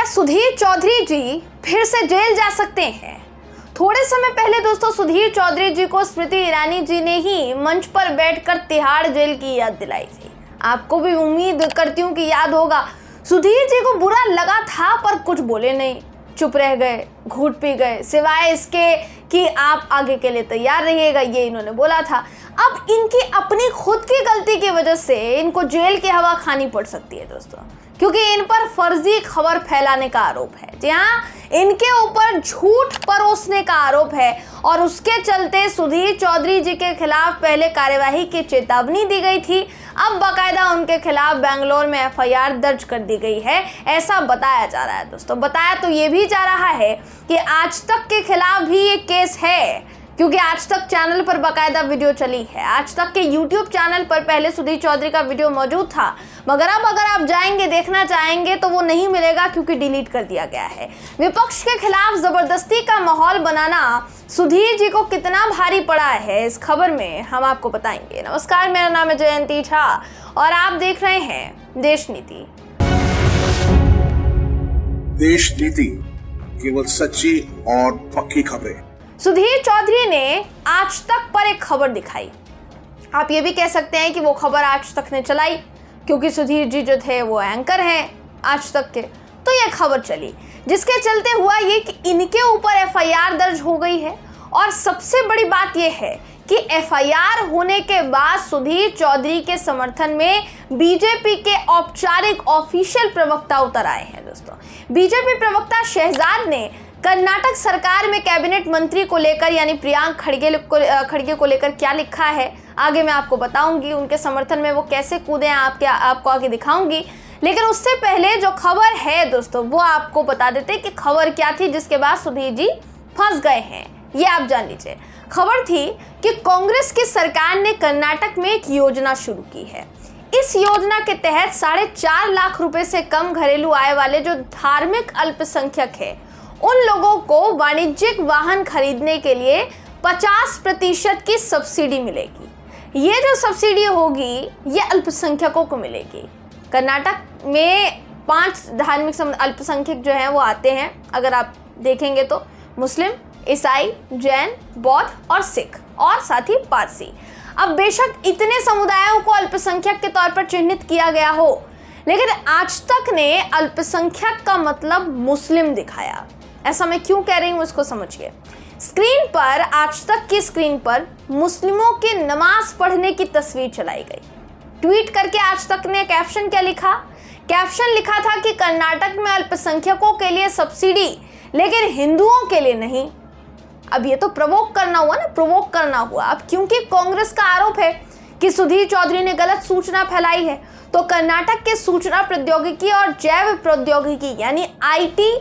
सुधीर चौधरी जी फिर से जेल जा सकते हैं? थोड़े समय पहले दोस्तों सुधीर चौधरी जी को स्मृति ईरानी जी ने ही मंच पर बैठकर तिहाड़ जेल की याद दिलाई थी। आपको भी उम्मीद करती हूँ कि याद होगा। सुधीर जी को बुरा लगा था पर कुछ बोले नहीं, चुप रह गए, घूट पी गए, सिवाय इसके कि आप आगे के लिए तैयार रहिएगा, ये इन्होंने बोला था। अब इनकी अपनी खुद की गलती की वजह से इनको जेल की हवा खानी पड़ सकती है दोस्तों, क्योंकि इन पर फर्जी खबर फैलाने का आरोप है। जी हाँ, इनके ऊपर झूठ परोसने का आरोप है और उसके चलते सुधीर चौधरी जी के खिलाफ पहले कार्यवाही की चेतावनी दी गई थी। अब बाकायदा उनके खिलाफ बेंगलोर में एफआईआर दर्ज कर दी गई है, ऐसा बताया जा रहा है दोस्तों। बताया तो ये भी जा रहा है कि आज तक के खिलाफ भी ये केस है, क्योंकि आज तक चैनल पर बाकायदा वीडियो चली है। आज तक के YouTube चैनल पर पहले सुधीर चौधरी का वीडियो मौजूद था, मगर अब अगर आप जाएंगे देखना चाहेंगे तो वो नहीं मिलेगा, क्योंकि डिलीट कर दिया गया है। विपक्ष के खिलाफ जबरदस्ती का माहौल बनाना सुधीर जी को कितना भारी पड़ा है, इस खबर में हम आपको बताएंगे। नमस्कार, मेरा नाम है जयंती झा और आप देख रहे हैं देश नीति। देश नीति, केवल सच्ची और पक्की खबरें। सुधीर चौधरी ने आज तक पर एक खबर दिखाई। आप ये भी कह सकते हैं कि वो खबर आज तक ने चलाई, क्योंकि सुधीर जी जो थे वो एंकर हैं आज तक के, तो ये खबर चली, जिसके चलते हुआ ये कि इनके ऊपर एफआईआर दर्ज हो गई है। और सबसे बड़ी बात ये है कि एफआईआर होने के बाद सुधीर चौधरी के समर्थन में बीजेपी के औपचारिक ऑफिशियल प्रवक्ता उतर आए हैं दोस्तों। बीजेपी प्रवक्ता शहजाद ने कर्नाटक सरकार में कैबिनेट मंत्री को लेकर यानी प्रियांक खड़गे को लेकर क्या लिखा है, आगे मैं आपको बताऊंगी। उनके समर्थन में वो कैसे कूदे हैं आपको आगे दिखाऊंगी। लेकिन उससे पहले जो खबर है दोस्तों वो आपको बता देते हैं कि खबर क्या थी जिसके बाद सुधीर जी फंस गए हैं, ये आप जान लीजिए। खबर थी कि कांग्रेस की सरकार ने कर्नाटक में एक योजना शुरू की है। इस योजना के तहत 4.5 लाख रुपए से कम घरेलू आय वाले जो धार्मिक अल्पसंख्यक है उन लोगों को वाणिज्यिक वाहन खरीदने के लिए 50% की सब्सिडी मिलेगी। ये जो सब्सिडी होगी ये अल्पसंख्यकों को मिलेगी। कर्नाटक में 5 धार्मिक अल्पसंख्यक जो हैं वो आते हैं, अगर आप देखेंगे तो मुस्लिम, ईसाई, जैन, बौद्ध और सिख और साथ ही पारसी। अब बेशक इतने समुदायों को अल्पसंख्यक के तौर पर चिन्हित किया गया हो, लेकिन आज तक ने अल्पसंख्यक का मतलब मुस्लिम दिखाया। ऐसा मैं क्यों कह रही हूँ इसको समझिए। स्क्रीन पर, आज तक की स्क्रीन पर मुस्लिमों की नमाज पढ़ने की तस्वीर चलाई गई। ट्वीट करके आज तक ने कैप्शन क्या लिखा? कैप्शन लिखा था कि कर्नाटक में अल्पसंख्यकों के लिए सब्सिडी लेकिन हिंदुओं के लिए नहीं। अब ये तो प्रोवोक करना हुआ ना, प्रोवोक करना हुआ। अब क्योंकि कांग्रेस का आरोप है कि सुधीर चौधरी ने गलत सूचना फैलाई है, तो कर्नाटक के सूचना प्रौद्योगिकी और जैव प्रौद्योगिकी यानी IT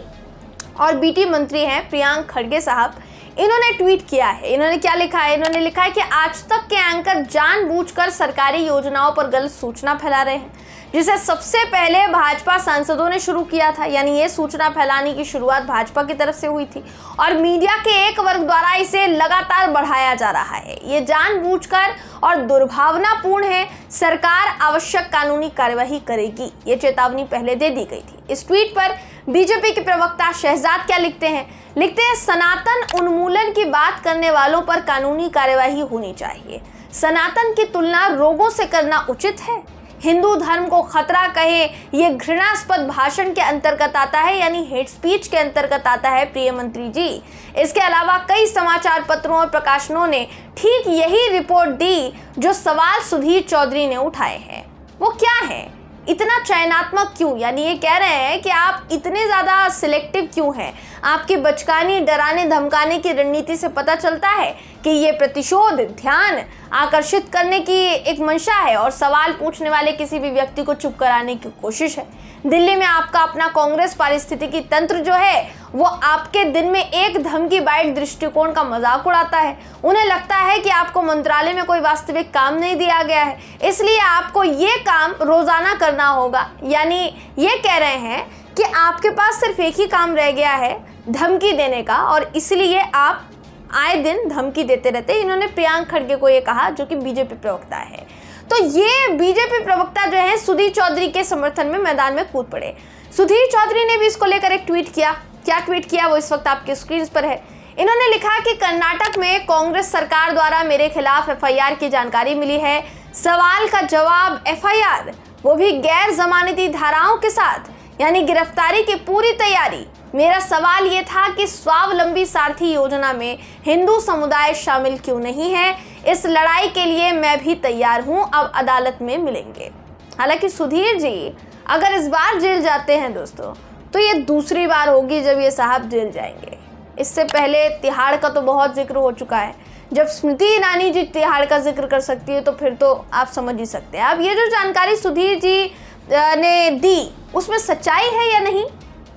और BT मंत्री हैं प्रियांक खड़गे साहब, इन्होंने ट्वीट किया है। इन्होंने क्या लिखा है? इन्होंने लिखा है कि आज तक के एंकर जानबूझकर सरकारी योजनाओं पर गलत सूचना फैला रहे हैं, जिसे सबसे पहले भाजपा सांसदों ने शुरू किया था। यानी ये सूचना फैलाने की शुरुआत भाजपा की तरफ से हुई थी और मीडिया के एक वर्ग द्वारा इसे लगातार बढ़ाया जा रहा है। ये जानबूझकर और दुर्भावनापूर्ण है। सरकार आवश्यक कानूनी कार्यवाही करेगी, ये चेतावनी पहले दे दी गई थी। इस ट्वीट पर बीजेपी के प्रवक्ता शहजाद क्या लिखते हैं? लिखते हैं, सनातन उन्मूलन की बात करने वालों पर कानूनी कार्यवाही होनी चाहिए। सनातन की तुलना रोगों से करना उचित है? हिंदू धर्म को खतरा कहे ये घृणास्पद भाषण के अंतर्गत आता है, यानी हेट स्पीच के अंतर्गत आता है प्रिय मंत्री जी। इसके अलावा कई समाचार पत्रों और प्रकाशनों ने ठीक यही रिपोर्ट दी जो सवाल सुधीर चौधरी ने उठाए हैं। वो क्या है? इतना चयनात्मक क्यों? यानी ये कह रहे हैं कि आप इतने ज़्यादा सिलेक्टिव क्यों हैं? आपकी बचकानी, डराने धमकाने की रणनीति से पता चलता है कि ये प्रतिशोध, ध्यान आकर्षित करने की एक मंशा है और सवाल पूछने वाले किसी भी व्यक्ति को चुप कराने की कोशिश है। दिल्ली में आपका अपना कांग्रेस पारिस्थितिकी तंत्र जो है वो आपके दिन में एक धमकी बाइट दृष्टिकोण का मजाक उड़ाता है। उन्हें लगता है कि आपको मंत्रालय में कोई वास्तविक काम नहीं दिया गया है, इसलिए आपको ये काम रोजाना करना होगा। यानी ये कह रहे हैं कि आपके पास सिर्फ एक ही काम रह गया है, धमकी देने का, और इसलिए आप आए दिन धमकी देते रहते। इन्होंने प्रियांक खड़गे को ये कहा, जो कि बीजेपी प्रवक्ता है। तो ये बीजेपी प्रवक्ता जो है सुधीर चौधरी के समर्थन में मैदान में कूद पड़े। सुधीर चौधरी ने भी इसको लेकर एक ट्वीट किया। क्या ट्वीट किया वो इस वक्त आपके स्क्रीन पर है। इन्होंने लिखा कि कर्नाटक में कांग्रेस सरकार द्वारा मेरे खिलाफ एफआईआर की जानकारी मिली है। सवाल का जवाब एफआईआर, वो भी गैर जमानती धाराओं के साथ, यानी गिरफ्तारी की पूरी तैयारी। मेरा सवाल ये था कि स्वावलंबी सारथी योजना में हिंदू समुदाय शामिल क्यों नहीं है। इस लड़ाई के लिए मैं भी तैयार हूं, अब अदालत में मिलेंगे। हालांकि सुधीर जी अगर इस बार जेल जाते हैं दोस्तों, तो ये दूसरी बार होगी जब ये साहब जेल जाएंगे। इससे पहले तिहाड़ का तो बहुत जिक्र हो चुका है। जब स्मृति ईरानी जी तिहाड़ का जिक्र कर सकती है तो फिर तो आप समझ ही सकते हैं। अब ये जो जानकारी सुधीर जी ने दी उसमें सच्चाई है या नहीं,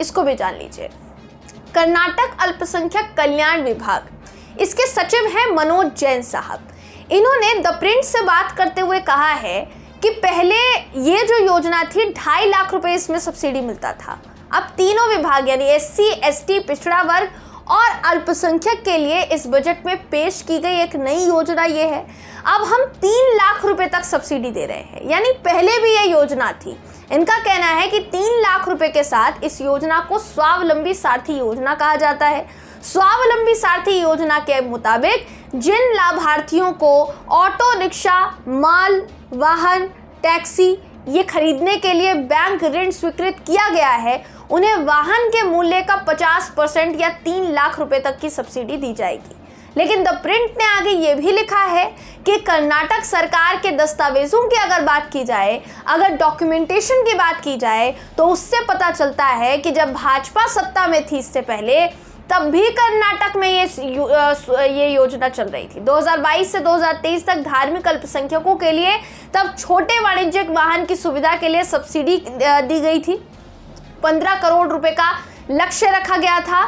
इसको भी जान लीजिए। कर्नाटक अल्पसंख्यक कल्याण विभाग, इसके सचिव हैं मनोज जैन साहब। इन्होंने द प्रिंट से बात करते हुए कहा है कि पहले ये जो योजना थी 2.5 लाख रुपए इसमें सब्सिडी मिलता था। अब तीनों विभाग यानी SC, ST, पिछड़ा वर्ग और अल्पसंख्यक के लिए इस बजट में पेश की गई एक नई योजना ये है, अब हम 3 लाख रुपए तक सब्सिडी दे रहे हैं। यानी पहले भी ये योजना थी। इनका कहना है कि 3 लाख रुपए के साथ इस योजना को स्वावलंबी सारथी योजना कहा जाता है। स्वावलंबी सारथी योजना के मुताबिक जिन लाभार्थियों को ऑटो रिक्शा, माल वाहन, टैक्सी ये खरीदने के लिए बैंक ऋण स्वीकृत किया गया है, उन्हें वाहन के मूल्य का 50% या 3 लाख रुपए तक की सब्सिडी दी जाएगी। लेकिन द प्रिंट ने आगे ये भी लिखा है कि कर्नाटक सरकार के दस्तावेजों की अगर बात की जाए, अगर डॉक्यूमेंटेशन की बात की जाए, तो उससे पता चलता है कि जब भाजपा सत्ता में थी इससे पहले, तब भी कर्नाटक में ये योजना चल रही थी। 2022 से 2023 तक धार्मिक अल्पसंख्यकों के लिए तब छोटे वाणिज्यिक वाहन की सुविधा के लिए सब्सिडी दी गई थी। 15 करोड़ रुपए का लक्ष्य रखा गया था।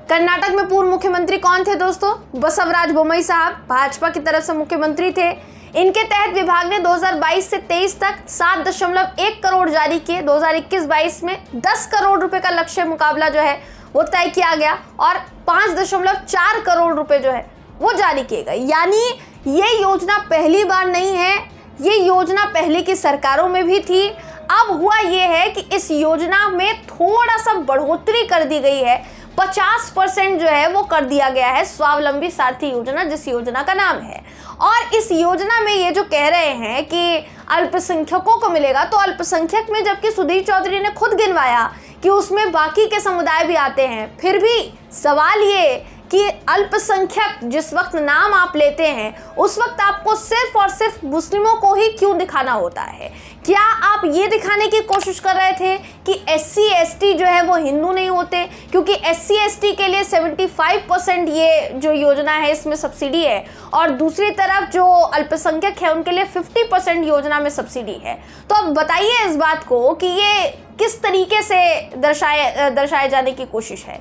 कर्नाटक में पूर्व मुख्यमंत्री कौन थे दोस्तों? बसवराज बोम्मई साहब, भाजपा की तरफ से मुख्यमंत्री थे। इनके तहत विभाग ने 2022 से 23 तक 7.1 करोड़ जारी किए। 2021-22 में 10 करोड़ रुपए का लक्ष्य मुकाबला जो है वो तय किया गया और 5.4 करोड़ रुपए जो है वो जारी किए गए। यानी ये योजना पहली बार नहीं है, ये योजना पहले की सरकारों में भी थी। अब हुआ ये है कि इस योजना में थोड़ा सा बढ़ोतरी कर दी गई है। 50% जो है वो कर दिया गया है स्वावलंबी सारथी योजना, जिस योजना का नाम है। और इस योजना में ये जो कह रहे हैं कि अल्पसंख्यकों को मिलेगा, तो अल्पसंख्यक में जबकि सुधीर चौधरी ने खुद गिनवाया कि उसमें बाकी के समुदाय भी आते हैं, फिर भी सवाल ये कि अल्पसंख्यक जिस वक्त नाम आप लेते हैं उस वक्त आपको सिर्फ और सिर्फ मुस्लिमों को ही क्यों दिखाना होता है? क्या आप ये दिखाने की कोशिश कर रहे थे कि SC, ST जो है वो हिंदू नहीं होते? क्योंकि SC, ST के लिए 75% ये जो योजना है इसमें सब्सिडी है, और दूसरी तरफ जो अल्पसंख्यक है उनके लिए 50% योजना में सब्सिडी है। तो अब बताइए इस बात को कि ये किस तरीके से दर्शाए जाने की कोशिश है?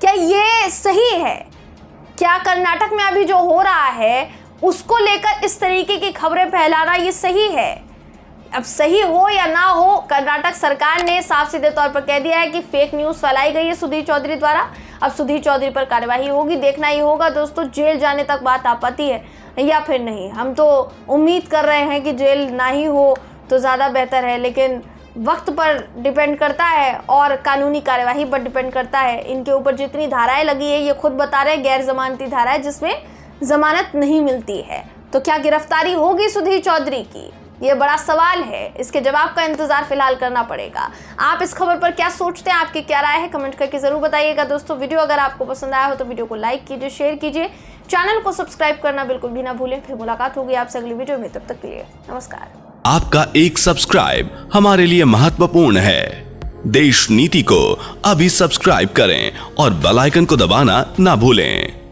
क्या ये सही है? क्या कर्नाटक में अभी जो हो रहा है उसको लेकर इस तरीके की खबरें फैलाना ये सही है? अब सही हो या ना हो, कर्नाटक सरकार ने साफ सीधे तौर पर कह दिया है कि फेक न्यूज़ फैलाई गई है सुधीर चौधरी द्वारा। अब सुधीर चौधरी पर कार्यवाही होगी, देखना ही होगा दोस्तों जेल जाने तक बात आ पाती है या फिर नहीं। हम तो उम्मीद कर रहे हैं कि जेल ना ही हो तो ज़्यादा बेहतर है, लेकिन वक्त पर डिपेंड करता है और कानूनी कार्यवाही पर डिपेंड करता है। इनके ऊपर जितनी धाराएं लगी है ये खुद बता रहे हैं, गैर जमानती धाराएं जिसमें जमानत नहीं मिलती है। तो क्या गिरफ्तारी होगी सुधीर चौधरी की? ये बड़ा सवाल है, इसके जवाब का इंतजार फिलहाल करना पड़ेगा। आप इस खबर पर क्या सोचते हैं, आपकी क्या राय है, कमेंट करके जरूर बताइएगा दोस्तों। वीडियो अगर आपको पसंद आया हो तो वीडियो को लाइक कीजिए, शेयर कीजिए, चैनल को सब्सक्राइब करना बिल्कुल भी ना भूलें। फिर मुलाकात होगी आपसे अगली वीडियो में, तब तक के लिए नमस्कार। आपका एक सब्सक्राइब हमारे लिए महत्वपूर्ण है। देश नीति को अभी सब्सक्राइब करें और बेल आइकन को दबाना ना भूलें।